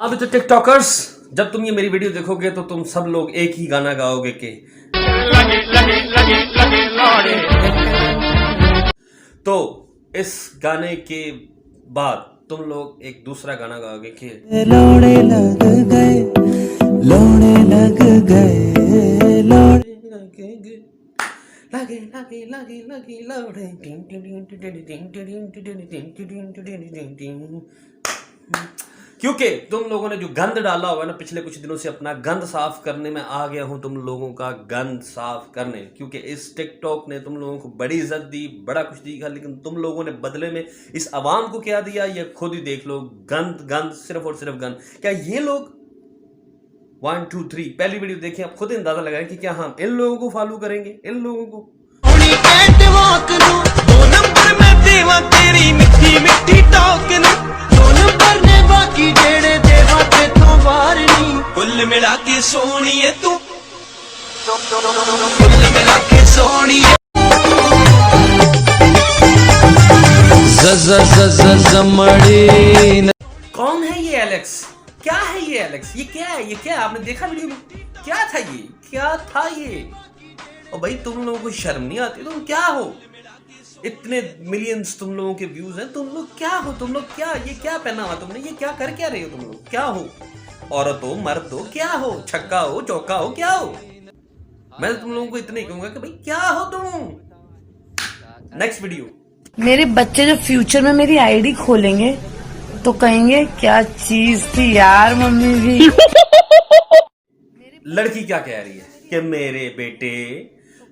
अभी तो टिकटॉकर्स, जब तुम ये मेरी वीडियो देखोगे तो तुम सब लोग एक ही गाना गाओगे कि लगे लगे लगे लगे लौड़े। तो इस गाने के बाद तुम लोग एक दूसरा गाना गाओगे कि लौड़े लग गए, लौड़े लग गए, लौड़े लगे लगे लगे लगे लौड़े। क्योंकि तुम लोगों ने जो गंद डाला हुआ है ना पिछले कुछ दिनों से, अपना गंद साफ करने में आ गया हूं तुम लोगों का गंद साफ करने। क्योंकि इस टिकटॉक ने तुम लोगों को बड़ी इज्जत दी, बड़ा कुछ दिया, लेकिन तुम लोगों ने बदले में इस आवाम को क्या दिया ये खुद ही देख लो। गंद गंद, सिर्फ और सिर्फ गंद। क्या ये लोग 1 2 3 पहली वीडियो देखिए, आप खुद अंदाजा लगाएं कि क्या हम इन लोगों को फॉलो करेंगे। इन लोगों को मिला के सोनिए तू, कुल मिला के सोनिए। कौन है ये एलेक्स? क्या है ये एलेक्स? ये क्या है? ये क्या आपने देखा वीडियो में? क्या था ये? क्या था ये? और भाई तुम लोगों को शर्म नहीं आती? तुम क्या हो? इतने मिलियंस तुम लोगों के व्यूज हैं, तुम लोग क्या हो? तुम लोग क्या, ये क्या पहना हुआ तुमने? ये क्या कर क्या रहे हो तुम लोग? क्या हो? औरत हो, मर्द हो, क्या हो? छक्का हो, चौका हो, क्या हो? मैं तुम लोगों को इतना ही कहूंगा कि भाई क्या हो तुम। Next video. मेरे बच्चे जो फ्यूचर में मेरी आईडी खोलेंगे तो कहेंगे क्या चीज थी यार मम्मी भी। लड़की क्या कह रही है कि मेरे बेटे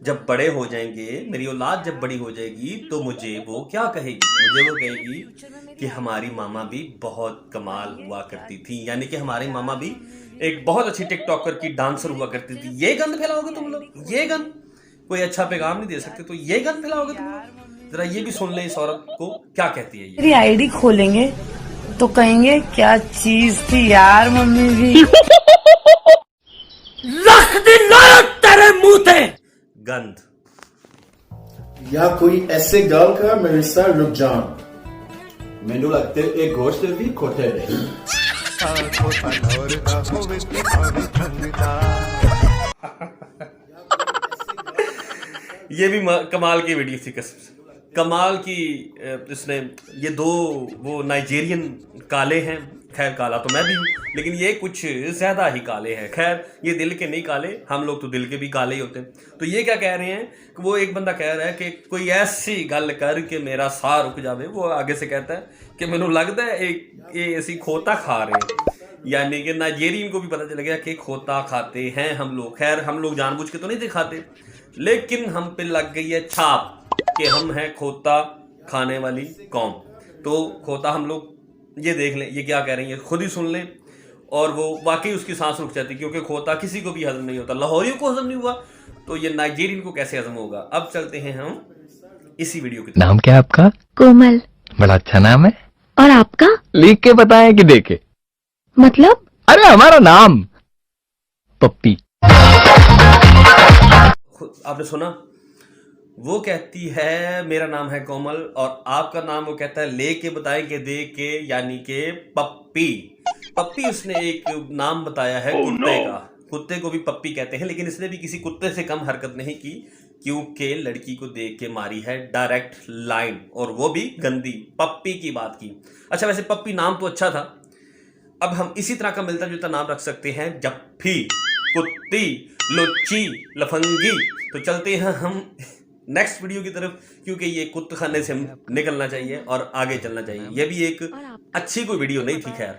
जब बड़े हो जाएंगे, मेरी औलाद जब बड़ी हो जाएगी तो मुझे वो क्या कहेगी? मुझे वो कहेगी कि हमारी मामा भी बहुत कमाल हुआ करती थी, यानी कि हमारी मामा भी एक बहुत अच्छी टिकटॉकर की डांसर हुआ करती थी। ये गंद फैलाओगे तुम लोग? ये गंद? कोई अच्छा पैगाम नहीं दे सकते तो ये गंद फैलाओगे तुम लोग? जरा ये भी सुन ले इस औरत को क्या कहती है ये। मेरी आईडी खोलेंगे तो कहेंगे क्या चीज थी यार मम्मी भी। रख दी लानत तेरे मुंह पे। गंद। या कोई ऐसे गल का मेरे साथ रुक जान। ਮੈਨੂੰ ਲੱਗਦਾ ਇਹ ਗੋਸ਼ਤ ਵੀ ਖੋਟੇ ਨੇ। ये भी कमाल की वीडियो थी, कसम से कमाल की। इसने ये दो वो नाइजेरियन काले हैं, खैर काला तो मैं भी हूँ, लेकिन ये कुछ ज्यादा ही काले हैं। खैर ये दिल के नहीं काले, हम लोग तो दिल के भी काले ही होते हैं। तो ये क्या कह रहे हैं कि वो एक बंदा कह रहा है कि कोई ऐसी गल कर के मेरा साह रुक जावे। वो आगे से कहता है कि मैनू लगता है एक ये ऐसी खोता खा रहे हैं, यानी कि नाइजेरियन को भी पता चल गया कि खोता खाते हैं हम लोग। खैर हम लोग जानबूझ के तो नहीं दिखाते, लेकिन हम पे लग गई है छाप कि हम हैं खोता खाने वाली कौम। तो खोता हम लोग, ये देख लें ये क्या कह रही है, खुद ही सुन लें। और वो वाकई उसकी सांस रुक जाती, क्योंकि खोता किसी को भी हजम नहीं होता। लाहौरियों को हजम नहीं हुआ तो ये नाइजेरियन को कैसे हजम होगा? अब चलते हैं हम इसी वीडियो की। नाम क्या है आपका? कोमल। बड़ा अच्छा नाम है। और आपका? लिख के बताएं कि देखे? मतलब? अरे हमारा नाम पप्पी। आपने सुना? वो कहती है मेरा नाम है कोमल और आपका नाम वो कहता है लेके बताएं कि दे के, यानी के पप्पी। पप्पी उसने एक नाम बताया है कुत्ते का। कुत्ते को भी पप्पी कहते हैं, लेकिन इसने भी किसी कुत्ते से कम हरकत नहीं की, क्योंकि लड़की को देख के मारी है डायरेक्ट लाइन, और वो भी गंदी पप्पी की बात की। अच्छा वैसे पप्पी नाम तो अच्छा था, अब हम इसी तरह का मिलता जुलता नाम रख सकते हैं, जप्फी, कुत्ती, लुच्ची, लफंगी। तो चलते हैं हम नेक्स्ट वीडियो की तरफ, क्योंकि ये कुत्ते खाने से निकलना चाहिए और आगे चलना चाहिए। ये भी एक अच्छी कोई वीडियो नहीं थी। खैर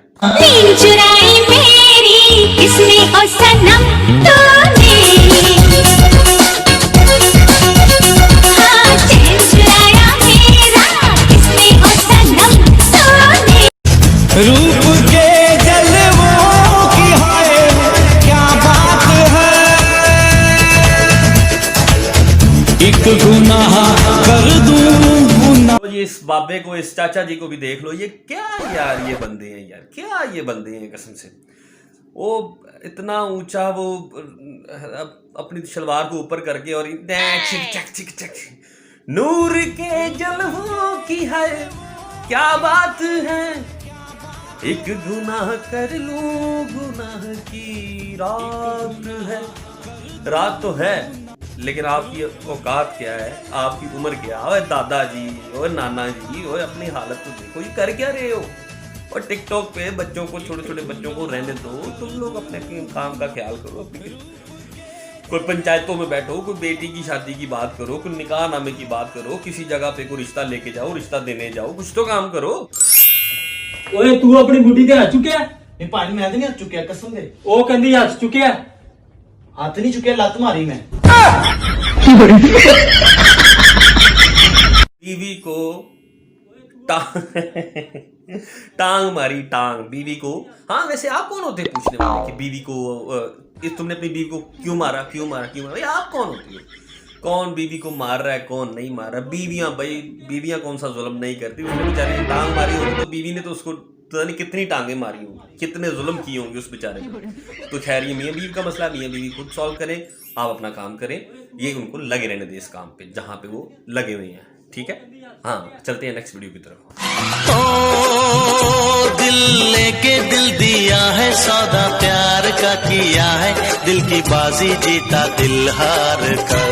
रूप के जलवों की हाय क्या बात है, एक गुनाह कर दूं गुनाह। तो ये इस बाबे को, इस चाचा जी को भी देख लो, ये क्या यार, ये बंदे हैं यार, क्या ये बंदे हैं कसम से। वो इतना ऊंचा, वो अपनी शलवार को ऊपर करके और नूर के जलवों की है क्या बात है, एक गुनाह कर लूं, गुनाह की रात तो है, लेकिन आपकी औकात क्या है, आपकी उम्र क्या है? ओए दादाजी, ओए नाना जी, ओए अपनी हालत तो देखो, ये कर क्या रहे हो? और टिकटॉक पे बच्चों को, छोटे छोटे बच्चों को रहने दो, तुम लोग अपने काम का ख्याल करो। कोई पंचायतों में बैठो, कोई बेटी की शादी की बात करो, कोई निकाह नामे की बात करो, किसी जगह पे कोई रिश्ता लेके जाओ, रिश्ता देने जाओ, कुछ तो काम करो। ओए तू अपनी बुढ़ी ते हथ चुकिया? नहीं पानी मैं नहीं हथ चुकिया कसम दे। ओ कहंदी हथ चुकिया? हाथ नहीं चुकिया, लत मारी मैं। बीवी को टांग मारी, टांग बीवी को। हाँ वैसे आप कौन होते हैं पूछने वाले कि बीवी को तुमने अपनी बीवी को क्यों मारा, क्यों मारा, क्यों मारा? आप कौन होती हो? कौन बीवी को मार रहा है, कौन नहीं मार रहा? बीवियां भाई, बीवियां कौन सा जुल्म नहीं करती? उसने बेचारे ने टांग मारी होगी तो बीवी ने तो उसको पता नहीं कितनी टांगे मारी होंगी, कितने जुल्म किए होंगे उस बेचारे को। तो खैर ये मियां बीवी का मसला, मियां बीवी खुद सॉल्व करें, आप अपना काम करें, ये उनको लगे रहने दे इस काम पे जहां पे वो लगे हुए हैं, ठीक है? हाँ चलते हैं नेक्स्ट वीडियो की तरफ। ओ दिल लेके दिल दिया है, सौदा प्यार का किया है, दिल की बाजी जीता दिल हार कर।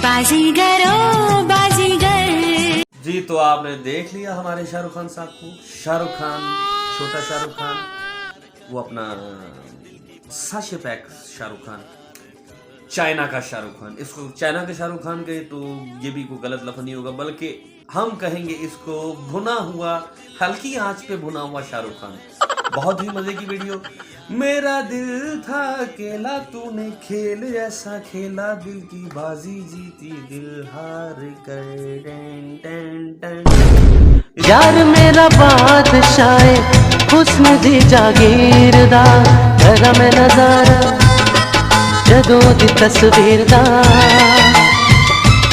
बाजीगरो बाजीगर। जी तो आपने देख लिया हमारे शाहरुख खान साहब को। शाहरुख खान, छोटा शाहरुख खान, वो अपना sachet pack Shahrukh Khan, China का शाहरुख खान। इसको चाइना के शाहरुख खान कहे तो ये भी कोई गलत लफ्ज़ नहीं होगा, बल्कि हम कहेंगे इसको भुना हुआ, हल्की आंच पे भुना हुआ शाहरुख खान। बहुत ही मजे की वीडियो। मेरा दिल था अकेला, तूने खेल ऐसा खेला, दिल की बाजी जीती दिल हार कर। टन टन टन। यार मेरा बादशाह हुस्न दी जागीरदा, तेरा मैं नजारा जदों दी तस्वीर दा,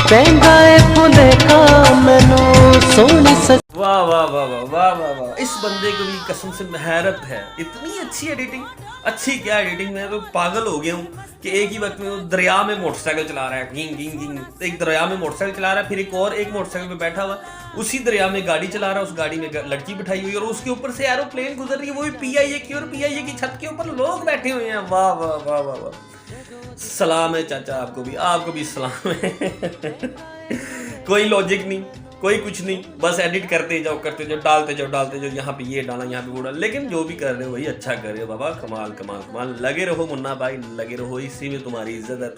पहंदा है फुले का मैनू सोनी सच। वाह वाह वाह वाह वाह वाह वाह, इस बंदे को भी कसम से हैरत है। इतनी अच्छी एडिटिंग, अच्छी क्या एडिटिंग, मैं तो पागल हो गया हूँ कि एक ही वक्त में वो दरिया में मोटरसाइकिल चला रहा है, गिंग गिंग गिंग, एक दरिया में मोटरसाइकिल चला रहा है, फिर एक और एक मोटरसाइकिल पे बैठा हुआ उसी दरिया में गाड़ी चला रहा है, उस गाड़ी में लड़की बिठाई हुई और उसके ऊपर से एरोप्लेन गुजर रही है, वो भी PIA की, और PIA की छत के ऊपर लोग बैठे हुए हैं। वाह वाह वाह वाह वाह, सलाम है चाचा, आपको भी सलाम है। कोई लॉजिक नहीं, कोई कुछ नहीं, बस एडिट करते जाओ, डालते जाओ, यहाँ पे ये डाला, यहाँ पे वो डाला, लेकिन जो भी कर रहे हो वही अच्छा कर रहे हो बाबा। कमाल कमाल कमाल, लगे रहो मुन्ना भाई, लगे रहो, इसी में तुम्हारी इज्जत है,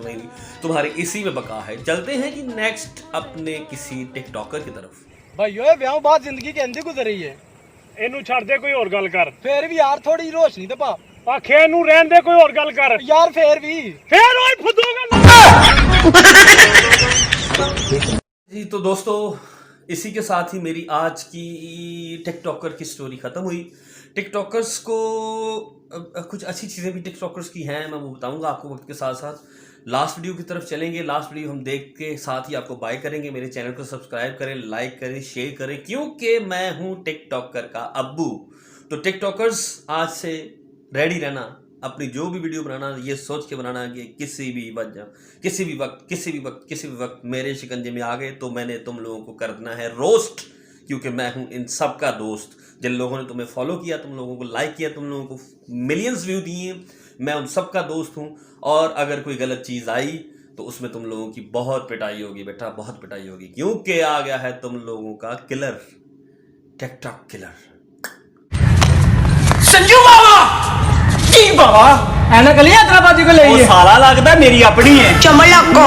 तुम्हारी इसी में बका है। चलते हैं कि नेक्स्ट अपने किसी टिकटॉकर की तरफ। भाई ओए ब्याह बाद जिंदगी कहंदी गुजर रही है, ਇਹਨੂੰ ਛੱਡ ਦੇ, ਕੋਈ ਹੋਰ ਗੱਲ ਕਰ। ਫੇਰ ਵੀ ਯਾਰ ਥੋੜੀ ਰੋਸ਼ਨੀ ਤੇ ਪਾ। ਆਖੇ ਇਹਨੂੰ ਰਹਿਣ ਦੇ, ਕੋਈ ਹੋਰ ਗੱਲ ਕਰ ਯਾਰ ਫੇਰ ਵੀ ਓਏ ਫੁੱਦੂਗਾ। जी तो दोस्तों इसी के साथ ही मेरी आज की टिकटॉकर की स्टोरी ख़त्म हुई। टिकटॉकर्स को कुछ अच्छी चीज़ें भी टिकटॉकर्स की हैं, मैं वो बताऊंगा आपको वक्त के साथ साथ। लास्ट वीडियो की तरफ चलेंगे, लास्ट वीडियो हम देख के साथ ही आपको बाय करेंगे। मेरे चैनल को सब्सक्राइब करें, लाइक करें, शेयर करें, क्योंकि मैं हूँ टिकटॉकर का अब्बू। तो टिकटॉकर्स आज से रेडी रहना, अपनी जो भी वीडियो बनाना ये सोच के बनाना कि किसी भी वक्त मेरे शिकंजे में आ गए तो मैंने तुम लोगों को कर देना है रोस्ट, क्योंकि मैं हूं इन सब का दोस्त। जिन लोगों ने तुम्हें फॉलो किया, तुम लोगों को लाइक किया, तुम लोगों को मिलियंस व्यू दिए, मैं उन सब का दोस्त हूं। और अगर कोई गलत चीज़ आई तो उसमें तुम लोगों की बहुत पिटाई होगी बेटा, बहुत पिटाई होगी, क्योंकि आ गया है तुम लोगों का किलर, टिकटॉक किलर। संजू बाबा की बाबा ऐना कलिया हैदराबादी को ले, साला लगता मेरी अपनी है चमड़ा को